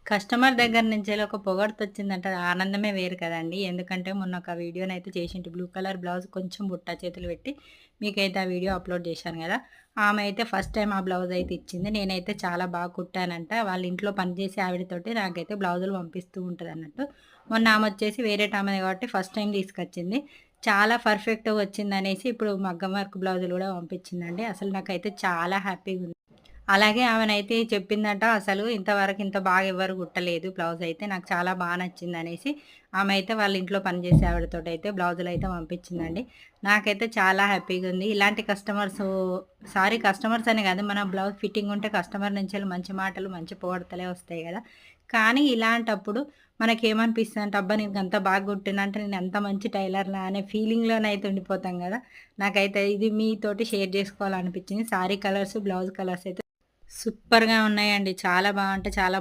Customer దగ్గర నుంచెల్లి ఒక పొగడ్తొచ్చిందంటే అది ఆనందమే వేరు కదండీ! ఎందుకంటే మొన్న ఒక వీడియోనైతే చేసింటి. బ్లూ కలర్ బ్లౌజ్ కొంచెం బుట్ట చేతులు పెట్టి మీకైతే ఆ వీడియో అప్‌లోడ్ చేశాను గదా! ఆమె అయితే ఫస్ట్ టైమ్ ఆ బ్లౌజ్ అయితే ఇచ్చింది. నేనైతే చాలా బాగా కుట్టానంట. వాళ్ళ ఇంట్లో పనిచేసే ఆవిడతోటి నాకైతే బ్లౌజులు పంపిస్తూ ఉంటదన్నట్టు. మొన్న ఆమొచ్చేసి వేరేటామెది కాబట్టి ఫస్ట్ టైమ్ తీసుకొచ్చింది. చాలా పర్ఫెక్ట్‌గా వచ్చిందనేసి ఇప్పుడు మగ్గం వర్క్ బ్లౌజులు గూడా పంపించిందండి. అసలు నాకైతే చాలా హ్యాపీగుంది. అలాగే ఆమెనైతే చెప్పిందట అసలు ఇంతవరకు ఇంత బాగా ఎవ్వరు కుట్టలేదు బ్లౌజయితే. నాకు చాలా నచ్చిందనేసి ఆమె అయితే వాళ్ళ ఇంట్లో పనిచేసే ఆవిడతోటైతే బ్లౌజులయితే పంపించిందండి. నాకైతే చాలా హ్యాపీగుంది. ఇలాంటి కస్టమర్స్ అనే కాదు మన బ్లౌజ్ ఫిట్టింగ్ ఉంటే కస్టమర్ నుంచెల్లి మంచి మాటలు, మంచి పొగడ్తలే వస్తాయి గదా! కానీ ఇలాంటప్పుడు మనకేమనిపిస్తదంటే అబ్బా! నేనింత బాగా కుట్టినా అంటే నేను అంత మంచి టైలర్‌నా అనే ఫీలింగ్‌లోనైతే ఉండిపోతాం గదా! నాకైతే ఇది మీతోటి షేర్ జేసుకోవాలనిపించింది. సారీ కలర్స్, బ్లౌజ్ కలర్స్ అయితే సూపర్‌గా ఉన్నాయండి. చాలా అంటే చాలా